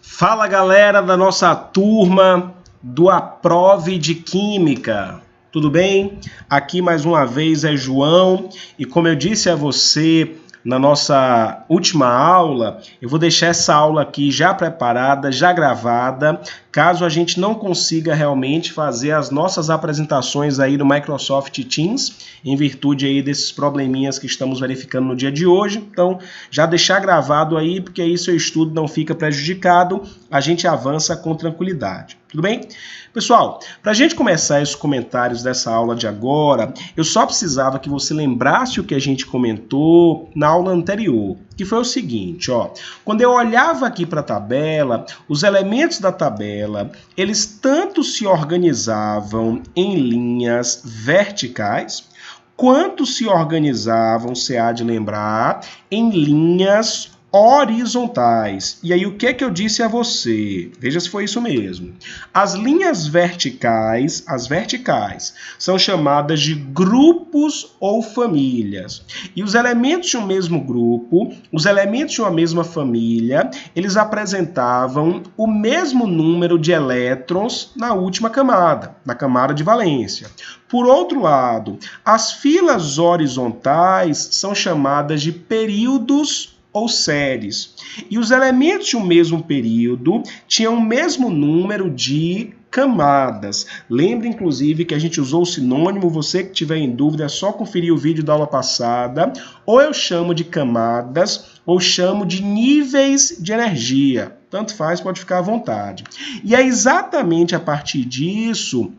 Fala galera da nossa turma do Aprove de Química, tudo bem? Aqui mais uma vez é João e como eu disse a você na nossa última aula, eu vou deixar essa aula aqui já preparada, já gravada, caso a gente não consiga realmente fazer as nossas apresentações aí no Microsoft Teams, em virtude aí desses probleminhas que estamos verificando no dia de hoje. Então, já deixar gravado aí, porque aí seu estudo não fica prejudicado, a gente avança com tranquilidade. Tudo bem? Pessoal, para a gente começar os comentários dessa aula de agora, eu só precisava que você lembrasse o que a gente comentou na aula anterior, que foi o seguinte, ó, quando eu olhava aqui para a tabela, os elementos da tabela, eles tanto se organizavam em linhas verticais, quanto se organizavam, você há de lembrar, em linhas horizontais. E aí o que eu disse a você? Veja se foi isso mesmo. As linhas verticais, as verticais, são chamadas de grupos ou famílias. E os elementos de um mesmo grupo, os elementos de uma mesma família, eles apresentavam o mesmo número de elétrons na última camada, na camada de valência. Por outro lado, as filas horizontais são chamadas de períodos ou séries. E os elementos de um mesmo período tinham o mesmo número de camadas. Lembre, inclusive, que a gente usou o sinônimo, você que tiver em dúvida, é só conferir o vídeo da aula passada, ou eu chamo de camadas, ou chamo de níveis de energia. Tanto faz, pode ficar à vontade. E é exatamente a partir disso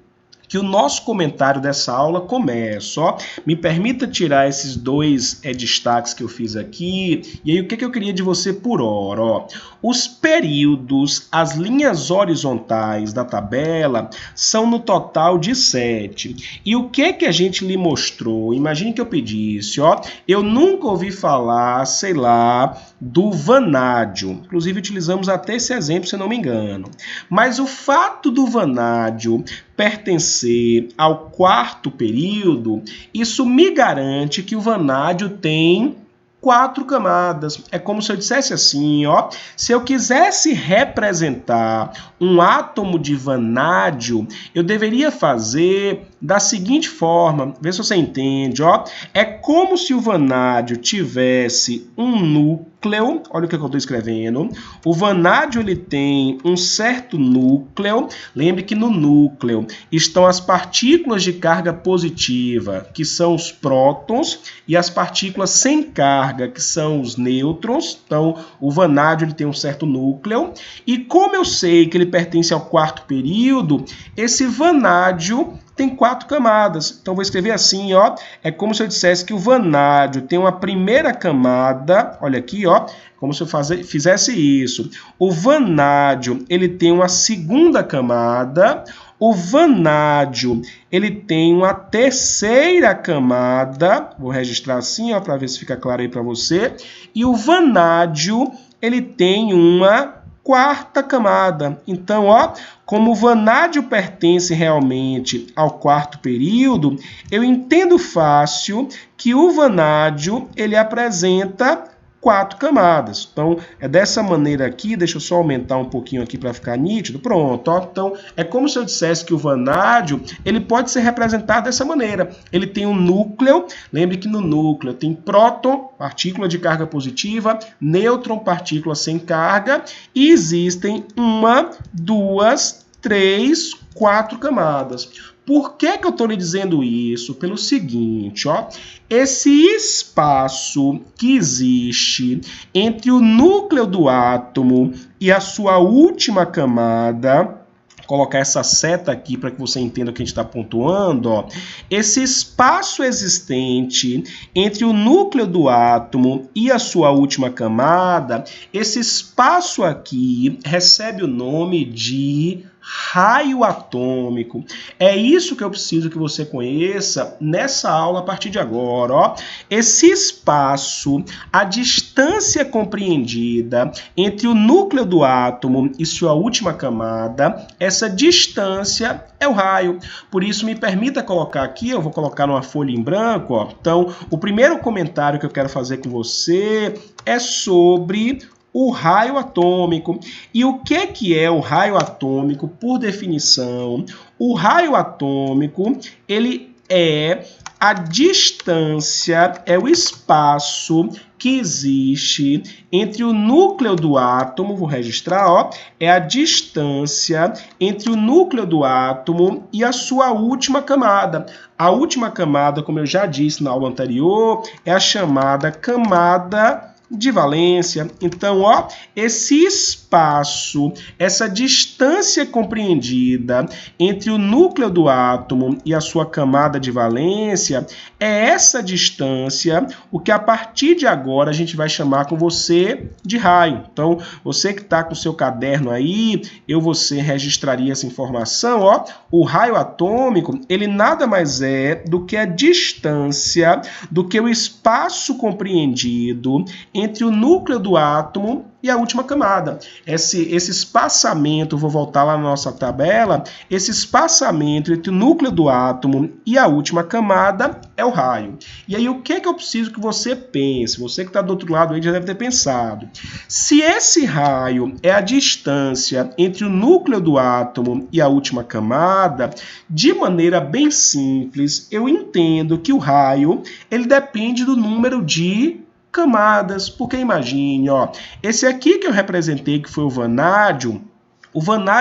que o nosso comentário dessa aula começa, ó. Me permita tirar esses dois destaques que eu fiz aqui. E aí, o que eu queria de você por hora, ó? Os períodos, as linhas horizontais da tabela, são no total de 7. E o que a gente lhe mostrou? Imagine que eu pedisse, ó. Eu nunca ouvi falar, sei lá, do vanádio. Inclusive, utilizamos até esse exemplo, se não me engano. Mas o fato do vanádio pertencer ao quarto período, isso me garante que o vanádio tem 4 camadas. É como se eu dissesse assim, ó, se eu quisesse representar um átomo de vanádio, eu deveria fazer da seguinte forma, vê se você entende, ó, é como se o vanádio tivesse um núcleo, olha o que eu estou escrevendo, o vanádio ele tem um certo núcleo, lembre que no núcleo estão as partículas de carga positiva, que são os prótons, e as partículas sem carga, que são os nêutrons. Então, o vanádio ele tem um certo núcleo, e como eu sei que ele pertence ao quarto período, esse vanádio tem 4 camadas. Então, vou escrever assim, ó. É como se eu dissesse que o vanádio tem uma primeira camada. Olha aqui, ó. Como se eu fizesse isso. O vanádio, ele tem uma segunda camada. O vanádio, ele tem uma terceira camada. Vou registrar assim, ó, para ver se fica claro aí para você. E o vanádio, ele tem uma quarta camada. Então, ó, como o vanádio pertence realmente ao quarto período, eu entendo fácil que o vanádio ele apresenta 4 camadas. Então, é dessa maneira aqui, deixa eu só aumentar um pouquinho aqui para ficar nítido. Pronto, ó. Então, é como se eu dissesse que o vanádio, ele pode ser representado dessa maneira. Ele tem um núcleo, lembre que no núcleo tem próton, partícula de carga positiva, nêutron, partícula sem carga, e existem 1, 2, 3, 4 camadas. Por que eu estou lhe dizendo isso? Pelo seguinte, ó, esse espaço que existe entre o núcleo do átomo e a sua última camada, vou colocar essa seta aqui para que você entenda o que a gente está pontuando, ó, esse espaço existente entre o núcleo do átomo e a sua última camada, esse espaço aqui recebe o nome de raio atômico. É isso que eu preciso que você conheça nessa aula a partir de agora, ó. Esse espaço, a distância compreendida entre o núcleo do átomo e sua última camada, essa distância é o raio. Por isso, me permita colocar aqui, eu vou colocar numa folha em branco, ó. Então, o primeiro comentário que eu quero fazer com você é sobre o raio atômico. E o que é o raio atômico? Por definição, o raio atômico, ele é a distância, é o espaço que existe entre o núcleo do átomo, vou registrar, ó, é a distância entre o núcleo do átomo e a sua última camada. A última camada, como eu já disse na aula anterior, é a chamada camada de valência. Então, ó, esse espaço, essa distância compreendida entre o núcleo do átomo e a sua camada de valência, é essa distância o que a partir de agora a gente vai chamar com você de raio. Então, você que está com o seu caderno aí, você registraria essa informação, ó, o raio atômico, ele nada mais é do que a distância, do que o espaço compreendido entre o núcleo do átomo e a última camada. Esse espaçamento, vou voltar lá na nossa tabela, esse espaçamento entre o núcleo do átomo e a última camada é o raio. E aí o que é que eu preciso que você pense? Você que está do outro lado aí já deve ter pensado. Se esse raio é a distância entre o núcleo do átomo e a última camada, de maneira bem simples, eu entendo que o raio ele depende do número de camadas, porque imagine, ó, esse aqui que eu representei, que foi o vanádio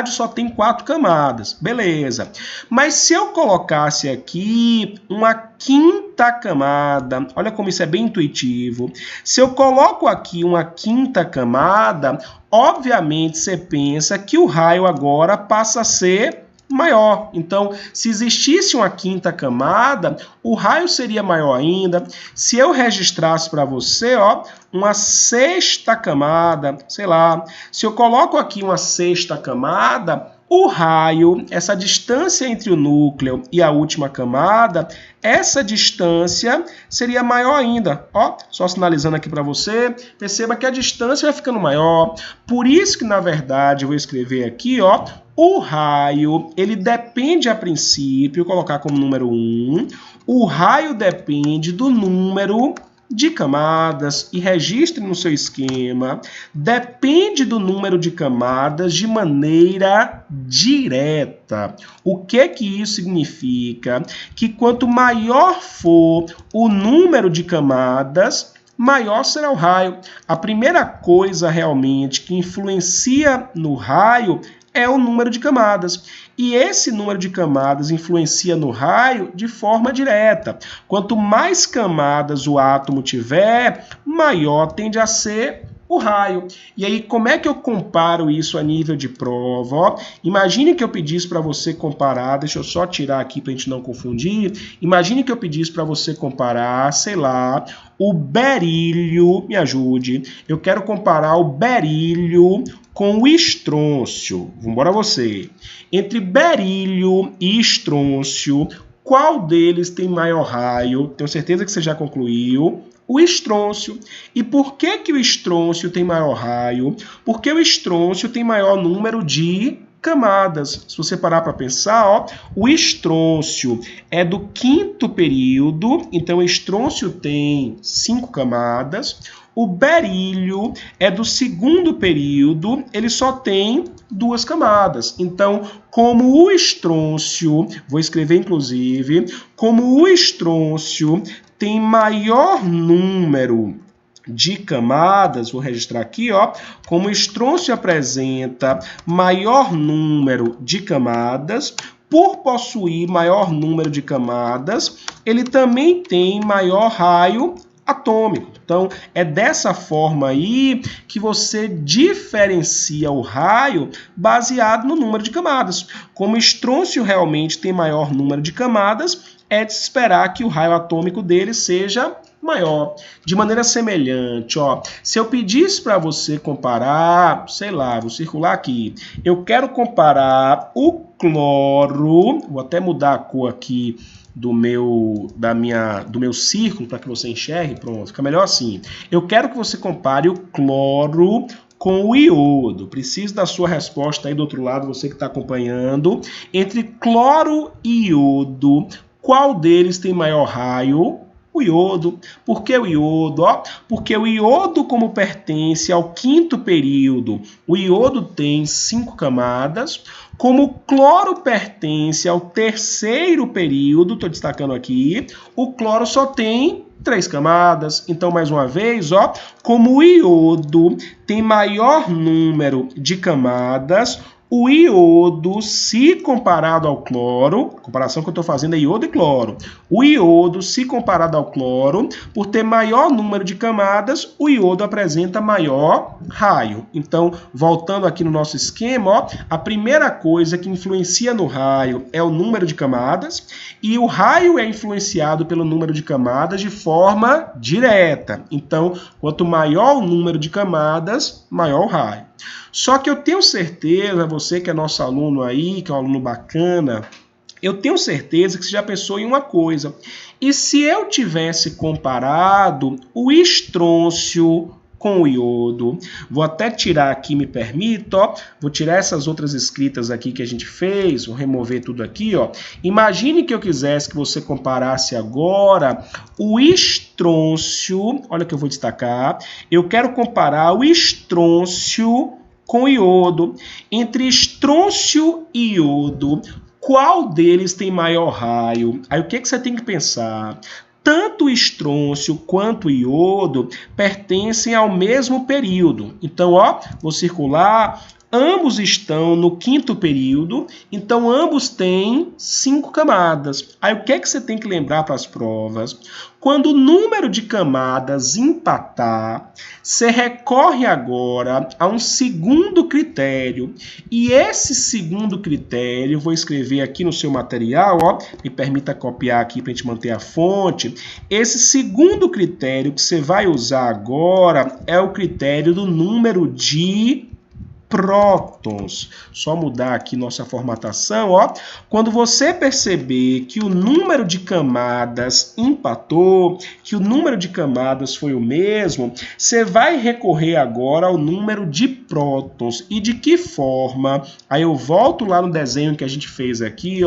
só tem 4 camadas, beleza. Mas se eu colocasse aqui uma quinta camada, olha como isso é bem intuitivo. Se eu coloco aqui uma quinta camada, obviamente você pensa que o raio agora passa a ser maior. Então, se existisse uma quinta camada, o raio seria maior ainda. Se eu registrasse para você, ó, uma sexta camada, sei lá, se eu coloco aqui uma sexta camada, o raio, essa distância entre o núcleo e a última camada, essa distância seria maior ainda. Ó, só sinalizando aqui para você, perceba que a distância vai ficando maior. Por isso que, na verdade, eu vou escrever aqui, ó, o raio, ele depende a princípio, vou colocar como número 1, o raio depende do número de camadas, e registre no seu esquema, depende do número de camadas de maneira direta. O que isso significa? Que quanto maior for o número de camadas, maior será o raio. A primeira coisa realmente que influencia no raio é o número de camadas. E esse número de camadas influencia no raio de forma direta. Quanto mais camadas o átomo tiver, maior tende a ser o raio. E aí, como é que eu comparo isso a nível de prova? Ó, imagine que eu pedisse para você comparar, deixa eu só tirar aqui para a gente não confundir. Imagine que eu pedisse para você comparar, sei lá, o berílio, me ajude, eu quero comparar o berílio com o estrôncio. Vamos embora você. Entre berílio e estrôncio, qual deles tem maior raio? Tenho certeza que você já concluiu. O estrôncio. E por que o estrôncio tem maior raio? Porque o estrôncio tem maior número de camadas. Se você parar para pensar, ó, o estrôncio é do 5º período, então o estrôncio tem 5 camadas. O berílio é do 2º período, ele só tem 2 camadas. Então, como o estrôncio, vou escrever inclusive, como o estrôncio tem maior número de camadas, vou registrar aqui, ó, como o estrôncio apresenta maior número de camadas, por possuir maior número de camadas, ele também tem maior raio atômico. Então, é dessa forma aí que você diferencia o raio baseado no número de camadas. Como o estrôncio realmente tem maior número de camadas, é de se esperar que o raio atômico dele seja maior. De maneira semelhante, ó, se eu pedisse para você comparar, sei lá, vou circular aqui, eu quero comparar o cloro, vou até mudar a cor aqui do meu círculo para que você enxergue, pronto, fica melhor assim. Eu quero que você compare o cloro com o iodo. Preciso da sua resposta aí do outro lado, você que está acompanhando. Entre cloro e iodo, qual deles tem maior raio? O iodo. Por que o iodo? Porque o iodo, como pertence ao quinto período, o iodo tem 5 camadas. Como o cloro pertence ao terceiro período, estou destacando aqui, o cloro só tem 3 camadas. Então, mais uma vez, como o iodo tem maior número de camadas, o iodo, se comparado ao cloro, a comparação que eu estou fazendo é iodo e cloro, o iodo, se comparado ao cloro, por ter maior número de camadas, o iodo apresenta maior raio. Então, voltando aqui no nosso esquema, a primeira coisa que influencia no raio é o número de camadas, e o raio é influenciado pelo número de camadas de forma direta. Então, quanto maior o número de camadas, maior o raio. Só que eu tenho certeza, você que é nosso aluno aí, que é um aluno bacana, eu tenho certeza que você já pensou em uma coisa. E se eu tivesse comparado o estrôncio com o iodo? Vou até tirar aqui, me permita, vou tirar essas outras escritas aqui que a gente fez, vou remover tudo aqui, Imagine que eu quisesse que você comparasse agora o estrôncio, olha que eu vou destacar, eu quero comparar o estrôncio com o iodo. Entre estrôncio e iodo, qual deles tem maior raio? Aí o que você tem que pensar? Tanto o estrôncio quanto o iodo pertencem ao mesmo período. Então, vou circular. Ambos estão no quinto período, então ambos têm 5 camadas. Aí o que você tem que lembrar para as provas? Quando o número de camadas empatar, você recorre agora a um segundo critério. E esse segundo critério, vou escrever aqui no seu material, me permita copiar aqui para a gente manter a fonte. Esse segundo critério que você vai usar agora é o critério do número de prótons. Só mudar aqui nossa formatação, Quando você perceber que o número de camadas empatou, que o número de camadas foi o mesmo, você vai recorrer agora ao número de prótons. E de que forma? Aí eu volto lá no desenho que a gente fez aqui,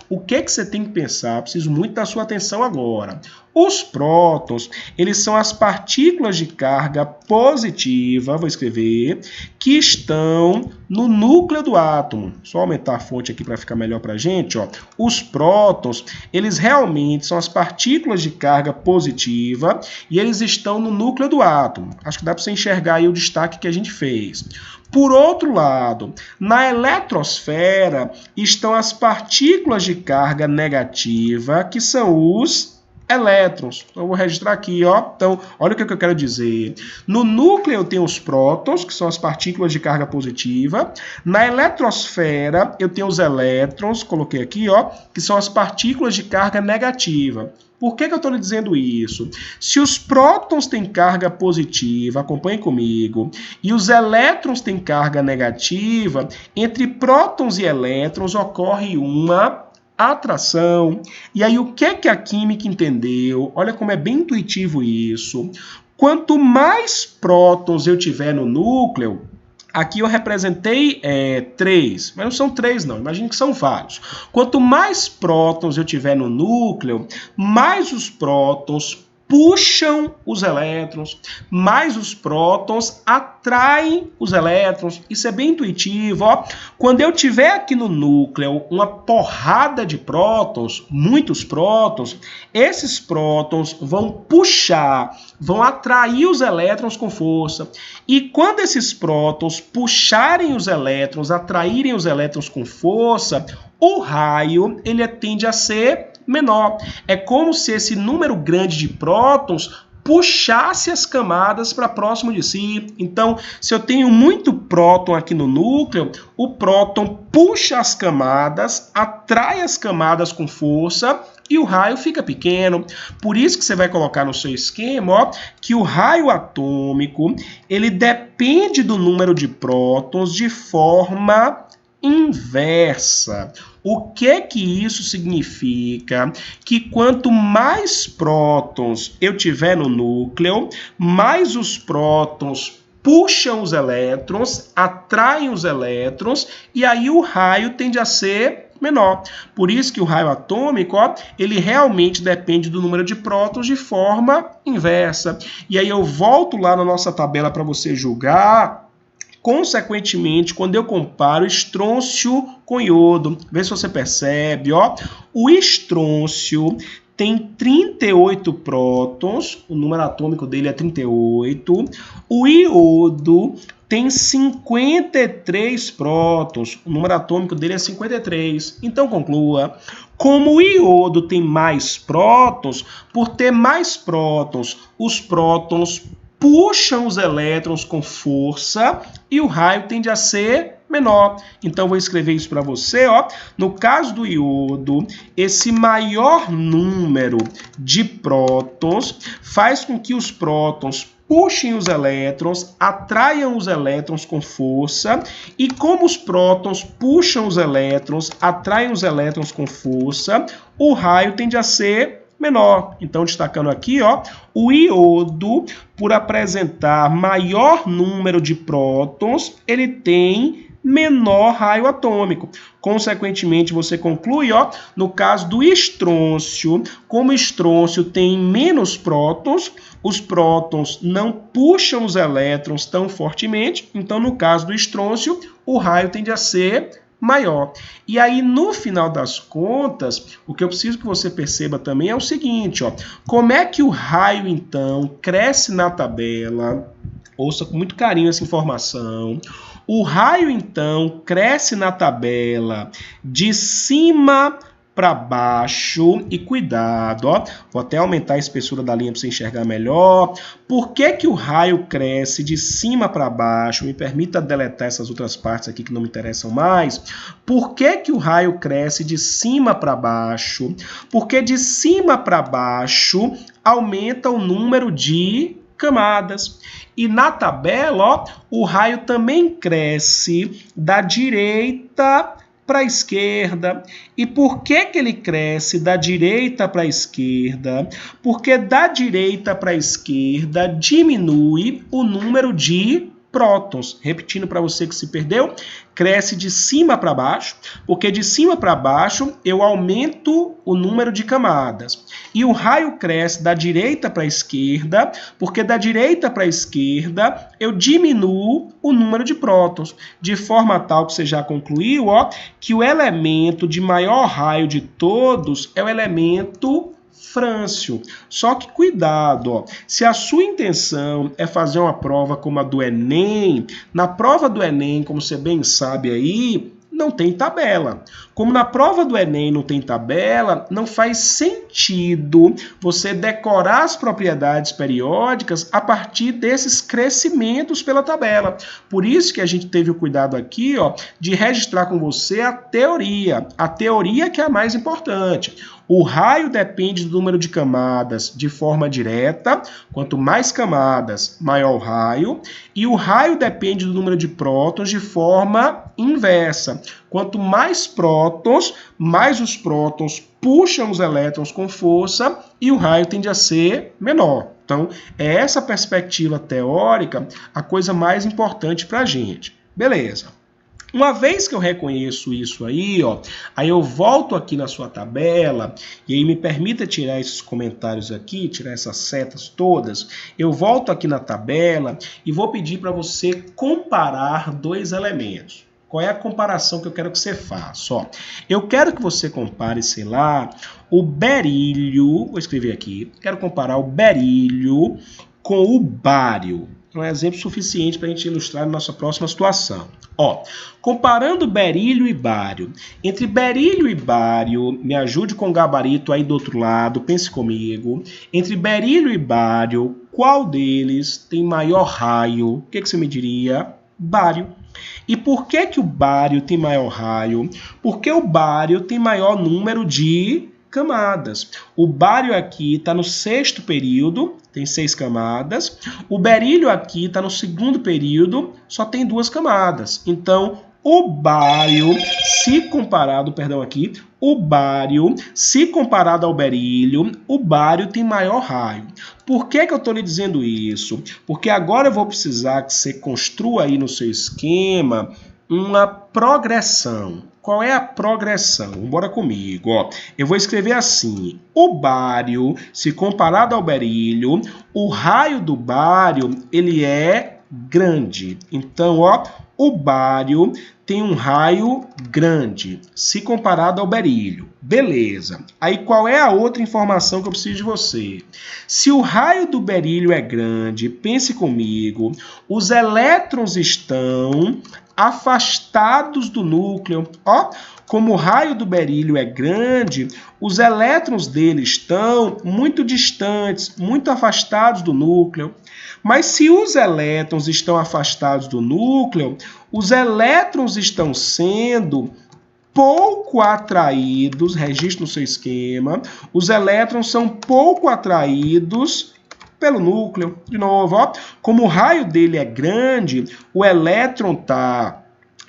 O que você tem que pensar? Preciso muito da sua atenção agora. Os prótons, eles são as partículas de carga positiva, vou escrever, que estão no núcleo do átomo. Só aumentar a fonte aqui para ficar melhor para a gente, Os prótons, eles realmente são as partículas de carga positiva e eles estão no núcleo do átomo. Acho que dá para você enxergar aí o destaque que a gente fez. Por outro lado, na eletrosfera estão as partículas de carga negativa, que são os elétrons. Então, eu vou registrar aqui, Então, olha o que eu quero dizer. No núcleo eu tenho os prótons, que são as partículas de carga positiva. Na eletrosfera eu tenho os elétrons, coloquei aqui, que são as partículas de carga negativa. Por que eu estou lhe dizendo isso? Se os prótons têm carga positiva, acompanhe comigo, e os elétrons têm carga negativa, entre prótons e elétrons ocorre uma atração. E aí o que a química entendeu? Olha como é bem intuitivo isso. Quanto mais prótons eu tiver no núcleo, aqui eu representei 3, mas não são 3 não, imagine que são vários. Quanto mais prótons eu tiver no núcleo, mais os prótons puxam os elétrons, mais os prótons atraem os elétrons. Isso é bem intuitivo, Quando eu tiver aqui no núcleo uma porrada de prótons, muitos prótons, esses prótons vão puxar, vão atrair os elétrons com força. E quando esses prótons puxarem os elétrons, atraírem os elétrons com força, o raio ele tende a ser menor. É como se esse número grande de prótons puxasse as camadas para próximo de si. Então, se eu tenho muito próton aqui no núcleo, o próton puxa as camadas, atrai as camadas com força e o raio fica pequeno. Por isso que você vai colocar no seu esquema, que o raio atômico, ele depende do número de prótons de forma inversa. O que isso significa? Que quanto mais prótons eu tiver no núcleo, mais os prótons puxam os elétrons, atraem os elétrons, e aí o raio tende a ser menor. Por isso que o raio atômico, ó, ele realmente depende do número de prótons de forma inversa. E aí eu volto lá na nossa tabela para você julgar. Consequentemente, quando eu comparo estrôncio com iodo, vê se você percebe, ó, o estrôncio tem 38 prótons, o número atômico dele é 38, o iodo tem 53 prótons, o número atômico dele é 53. Então, conclua, como o iodo tem mais prótons, por ter mais prótons, os prótons puxam os elétrons com força e o raio tende a ser menor. Então, vou escrever isso para você, ó. No caso do iodo, esse maior número de prótons faz com que os prótons puxem os elétrons, atraiam os elétrons com força, e como os prótons puxam os elétrons, atraem os elétrons com força, o raio tende a ser menor. Então, destacando aqui, ó, o iodo, por apresentar maior número de prótons, ele tem menor raio atômico. Consequentemente, você conclui, ó, no caso do estrôncio, como o estrôncio tem menos prótons, os prótons não puxam os elétrons tão fortemente, então, no caso do estrôncio, o raio tende a ser maior. E aí, no final das contas, o que eu preciso que você perceba também é o seguinte, ó, como é que o raio, então, cresce na tabela? Ouça com muito carinho essa informação. O raio, então, cresce na tabela de cima para baixo, e cuidado, ó, vou até aumentar a espessura da linha para você enxergar melhor. Por que que o raio cresce de cima para baixo? Me permita deletar essas outras partes aqui que não me interessam mais. Por que que o raio cresce de cima para baixo? Porque de cima para baixo aumenta o número de camadas. E na tabela, ó, o raio também cresce da direita para a esquerda. E por que que ele cresce da direita para a esquerda? Porque da direita para a esquerda diminui o número de prótons. Repetindo para você que se perdeu, cresce de cima para baixo, porque de cima para baixo eu aumento o número de camadas. E o raio cresce da direita para a esquerda, porque da direita para a esquerda eu diminuo o número de prótons, de forma tal que você já concluiu, ó, que o elemento de maior raio de todos é o elemento frâncio. Só que cuidado, ó, se a sua intenção é fazer uma prova como a do Enem, na prova do Enem, como você bem sabe aí, não tem tabela. Como na prova do Enem não tem tabela, não faz sentido você decorar as propriedades periódicas a partir desses crescimentos pela tabela. Por isso que a gente teve o cuidado aqui, ó, de registrar com você a teoria que é a mais importante. O raio depende do número de camadas de forma direta. Quanto mais camadas, maior o raio. E o raio depende do número de prótons de forma inversa. Quanto mais prótons, mais os prótons puxam os elétrons com força e o raio tende a ser menor. Então, é essa perspectiva teórica a coisa mais importante para a gente. Beleza. Uma vez que eu reconheço isso aí, ó, aí eu volto aqui na sua tabela, e aí me permita tirar esses comentários aqui, tirar essas setas todas. Eu volto aqui na tabela e vou pedir para você comparar dois elementos. Qual é a comparação que eu quero que você faça? Ó, eu quero que você compare, sei lá, o berílio, vou escrever aqui, quero comparar o berílio com o bário. É um exemplo suficiente para a gente ilustrar a nossa próxima situação. Ó, comparando berílio e bário. Entre berílio e bário, me ajude com o gabarito aí do outro lado, pense comigo. Entre berílio e bário, qual deles tem maior raio? O que você me diria? Bário. E por que que o bário tem maior raio? Porque o bário tem maior número de camadas. O bário aqui está no 6º período, tem 6 camadas. O berílio aqui está no 2º período, só tem 2 camadas. Então, o bário, se comparado ao berílio, o bário tem maior raio. Por que que eu estou lhe dizendo isso? Porque agora eu vou precisar que você construa aí no seu esquema uma progressão. Qual é a progressão? Bora comigo. Ó. Eu vou escrever assim. O bário, se comparado ao berílio, o raio do bário ele é grande. Então, ó, o bário tem um raio grande, se comparado ao berílio. Beleza. Aí qual é a outra informação que eu preciso de você? Se o raio do berílio é grande, pense comigo, os elétrons estão afastados do núcleo. Ó, como o raio do berílio é grande, os elétrons dele estão muito distantes, muito afastados do núcleo. Mas se os elétrons estão afastados do núcleo, os elétrons estão sendo pouco atraídos, registre no seu esquema, os elétrons são pouco atraídos pelo núcleo. De novo, ó, como o raio dele é grande, o elétron está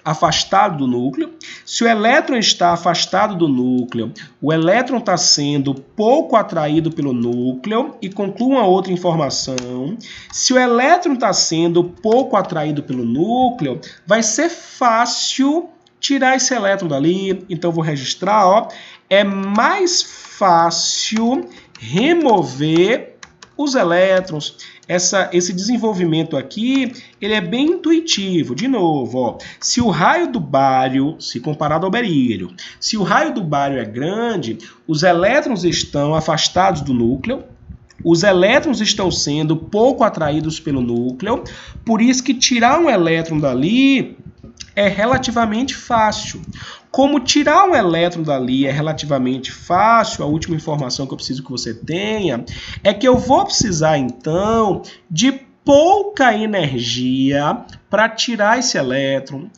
afastado do núcleo. Se o elétron está afastado do núcleo, o elétron está sendo pouco atraído pelo núcleo. E concluo uma outra informação. Se o elétron está sendo pouco atraído pelo núcleo, vai ser fácil tirar esse elétron dali. Então, vou registrar, ó, é mais fácil remover os elétrons. Esse desenvolvimento aqui, ele é bem intuitivo. De novo, ó, se o raio do bário, se comparado ao berílio, se o raio do bário é grande, os elétrons estão afastados do núcleo, os elétrons estão sendo pouco atraídos pelo núcleo, por isso que tirar um elétron dali é relativamente fácil. Como tirar um elétron dali é relativamente fácil, a última informação que eu preciso que você tenha é que eu vou precisar, então, de pouca energia para tirar esse elétron.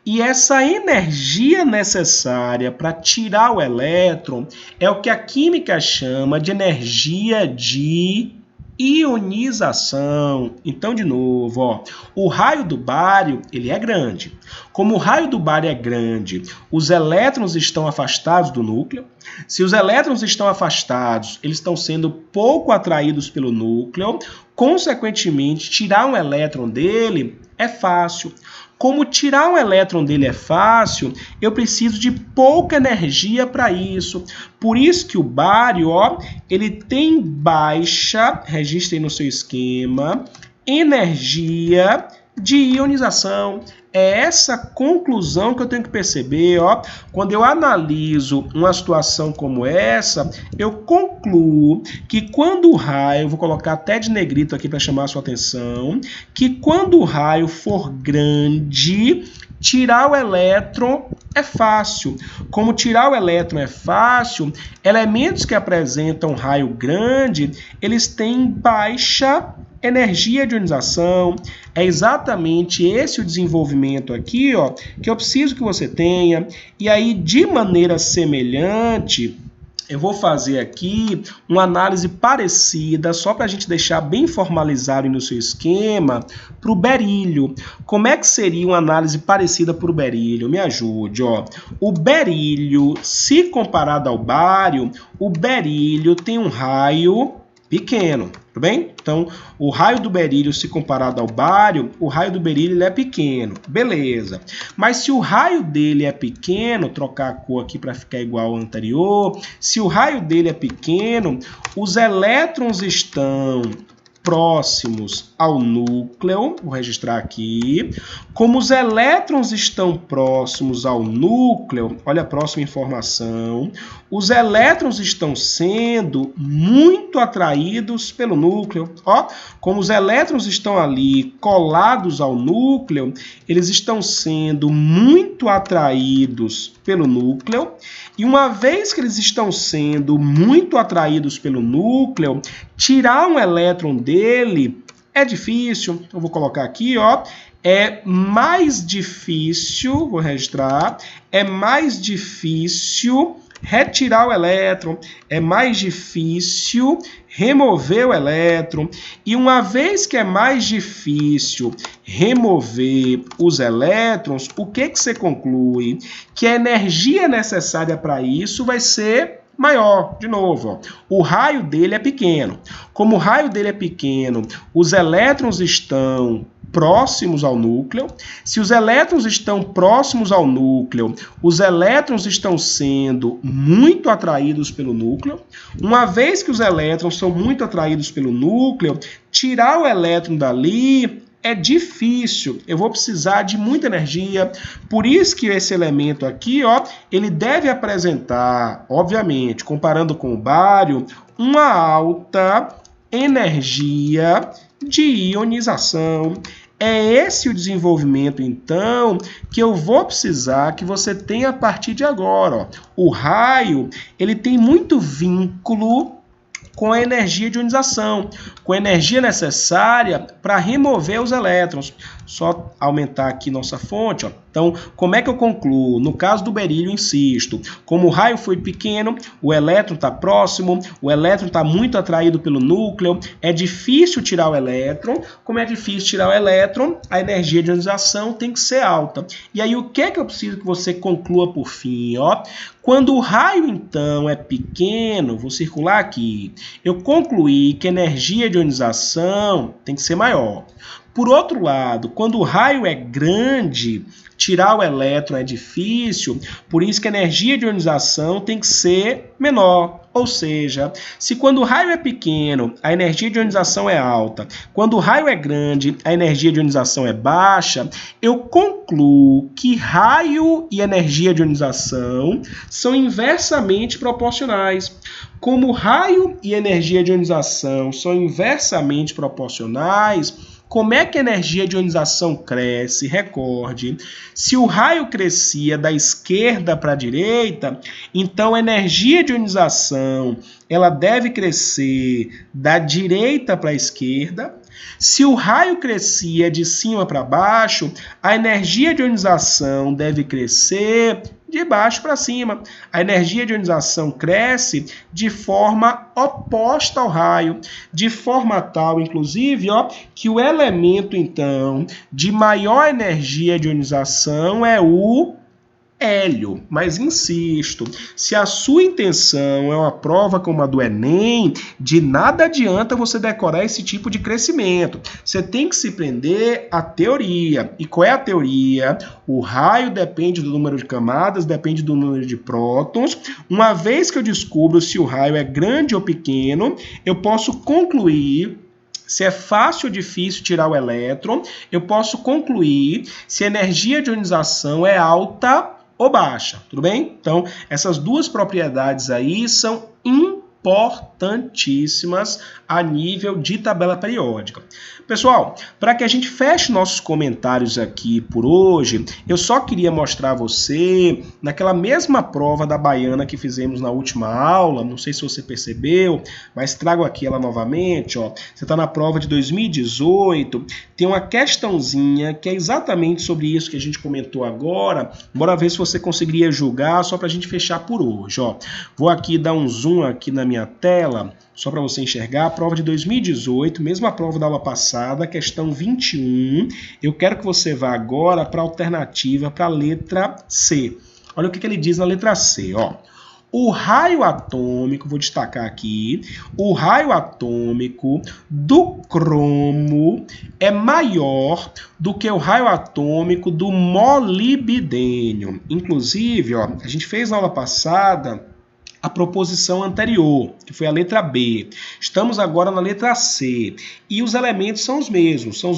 E essa energia necessária para tirar o elétron é o que a química chama de energia de ionização. Então, de novo, ó, o raio do bário ele é grande. Como o raio do bário é grande, os elétrons estão afastados do núcleo. Se os elétrons estão afastados, eles estão sendo pouco atraídos pelo núcleo. Consequentemente, tirar um elétron dele é fácil. Como tirar um elétron dele é fácil, eu preciso de pouca energia para isso. Por isso que o bário, ó, ele tem baixa, registre aí no seu esquema, energia de ionização. É essa conclusão que eu tenho que perceber, ó. Quando eu analiso uma situação como essa, eu concluo que quando o raio, vou colocar até de negrito aqui para chamar a sua atenção, que quando o raio for grande, tirar o elétron é fácil. Como tirar o elétron é fácil, elementos que apresentam raio grande, eles têm baixa energia de ionização. É exatamente esse o desenvolvimento aqui, ó, que eu preciso que você tenha. E aí, de maneira semelhante, eu vou fazer aqui uma análise parecida, só para a gente deixar bem formalizado no seu esquema, para o berílio. Como é que seria uma análise parecida para o berílio? Me ajude, ó. O berílio, se comparado ao bário, o berílio tem um raio pequeno, tudo bem? Então, o raio do berílio, se comparado ao bário, o raio do berílio ele é pequeno, beleza. Mas se o raio dele é pequeno, trocar a cor aqui para ficar igual ao anterior, se o raio dele é pequeno, os elétrons estão próximos ao núcleo, vou registrar aqui. Como os elétrons estão próximos ao núcleo, olha a próxima informação, os elétrons estão sendo muito atraídos pelo núcleo. Ó, como os elétrons estão ali colados ao núcleo, eles estão sendo muito atraídos pelo núcleo. E uma vez que eles estão sendo muito atraídos pelo núcleo, tirar um elétron dele é difícil. Eu vou colocar aqui, ó, é mais difícil, vou registrar, é mais difícil retirar o elétron, é mais difícil remover o elétron. E uma vez que é mais difícil remover os elétrons, o que você conclui? Que a energia necessária para isso vai ser maior. De novo, ó, o raio dele é pequeno. Como o raio dele é pequeno, os elétrons estão próximos ao núcleo. Se os elétrons estão próximos ao núcleo, os elétrons estão sendo muito atraídos pelo núcleo. Uma vez que os elétrons são muito atraídos pelo núcleo, tirar o elétron dali é difícil, eu vou precisar de muita energia, por isso que esse elemento aqui, ó, ele deve apresentar, obviamente, comparando com o bário, uma alta energia de ionização. É esse o desenvolvimento, então, que eu vou precisar que você tenha a partir de agora. Ó. O raio, ele tem muito vínculo com a energia de ionização, com a energia necessária para remover os elétrons. Só aumentar aqui nossa fonte. Ó. Então, como é que eu concluo? No caso do berílio, insisto, como o raio foi pequeno, o elétron está próximo, o elétron está muito atraído pelo núcleo, é difícil tirar o elétron. Como é difícil tirar o elétron, a energia de ionização tem que ser alta. E aí, o que é que eu preciso que você conclua por fim? Ó? Quando o raio, então, é pequeno, vou circular aqui, eu concluí que a energia de ionização tem que ser maior. Por outro lado, quando o raio é grande, tirar o elétron é difícil, por isso que a energia de ionização tem que ser menor. Ou seja, se quando o raio é pequeno, a energia de ionização é alta, quando o raio é grande, a energia de ionização é baixa, eu concluo que raio e energia de ionização são inversamente proporcionais. Como raio e energia de ionização são inversamente proporcionais, como é que a energia de ionização cresce? Recorde, se o raio crescia da esquerda para a direita, então a energia de ionização ela deve crescer da direita para a esquerda. Se o raio crescia de cima para baixo, a energia de ionização deve crescer de baixo para cima. A energia de ionização cresce de forma oposta ao raio, de forma tal, inclusive, ó, que o elemento, então, de maior energia de ionização é o hélio. Mas insisto, se a sua intenção é uma prova como a do Enem, de nada adianta você decorar esse tipo de crescimento. Você tem que se prender à teoria. E qual é a teoria? O raio depende do número de camadas, depende do número de prótons. Uma vez que eu descubro se o raio é grande ou pequeno, eu posso concluir se é fácil ou difícil tirar o elétron, eu posso concluir se a energia de ionização é alta ou baixa, tudo bem? Então, essas duas propriedades aí são importantíssimas a nível de tabela periódica. Pessoal, para que a gente feche nossos comentários aqui por hoje, eu só queria mostrar a você, naquela mesma prova da baiana que fizemos na última aula, não sei se você percebeu, mas trago aqui ela novamente, ó. Você está na prova de 2018, tem uma questãozinha que é exatamente sobre isso que a gente comentou agora. Bora ver se você conseguiria julgar, só para a gente fechar por hoje, ó. Vou aqui dar um zoom aqui na minha tela, só para você enxergar, a prova de 2018, mesma prova da aula passada, questão 21. Eu quero que você vá agora para a alternativa, para a letra C. Olha o que ele diz na letra C, ó. O raio atômico, vou destacar aqui, o raio atômico do cromo é maior do que o raio atômico do molibdênio. Inclusive, ó, a gente fez na aula passada a proposição anterior, que foi a letra B. Estamos agora na letra C. E os elementos são os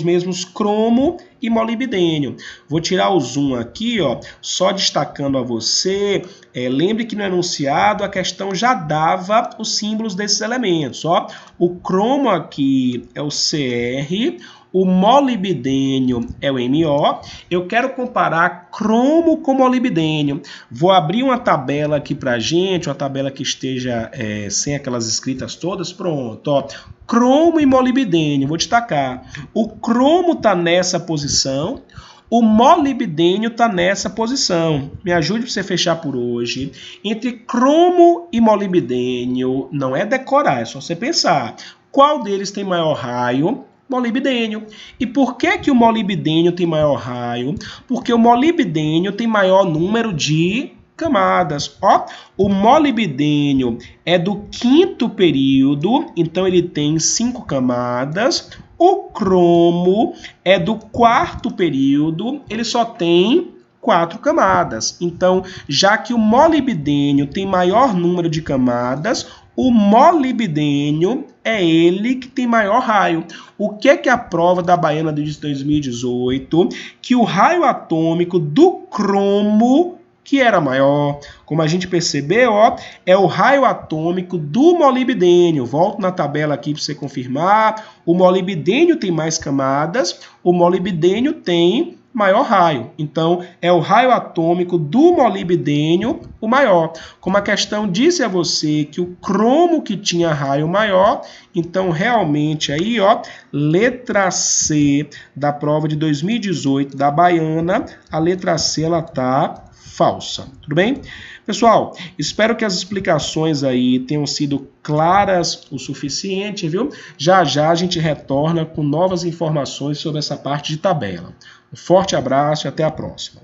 mesmos cromo e molibdênio. Vou tirar o zoom aqui, ó, só destacando a você. Lembre que no enunciado a questão já dava os símbolos desses elementos. Ó. O cromo aqui é o Cr, o molibdênio é o MO. Eu quero comparar cromo com molibdênio. Vou abrir uma tabela aqui pra gente, uma tabela que esteja sem aquelas escritas todas. Pronto, ó. Cromo e molibdênio, vou destacar. O cromo está nessa posição, o molibdênio está nessa posição. Me ajude para você fechar por hoje. Entre cromo e molibdênio, não é decorar, é só você pensar. Qual deles tem maior raio? Molibdênio. E por que o molibdênio tem maior raio? Porque o molibdênio tem maior número de camadas. Ó, o molibdênio é do 5º período, então ele tem 5 camadas. O cromo é do quarto período, ele só tem 4 camadas. Então, já que o molibdênio tem maior número de camadas, o molibdênio é ele que tem maior raio. O que é a prova da Baiana de 2018? Que o raio atômico do cromo que era maior. Como a gente percebeu, ó, é o raio atômico do molibdênio. Volto na tabela aqui para você confirmar. O molibdênio tem mais camadas, o molibdênio tem maior raio. Então, é o raio atômico do molibdênio o maior. Como a questão disse a você que o cromo que tinha raio maior, então realmente aí, ó, letra C da prova de 2018 da Baiana, a letra C ela tá falsa. Tudo bem? Pessoal, espero que as explicações aí tenham sido claras o suficiente, viu? Já já a gente retorna com novas informações sobre essa parte de tabela. Um forte abraço e até a próxima.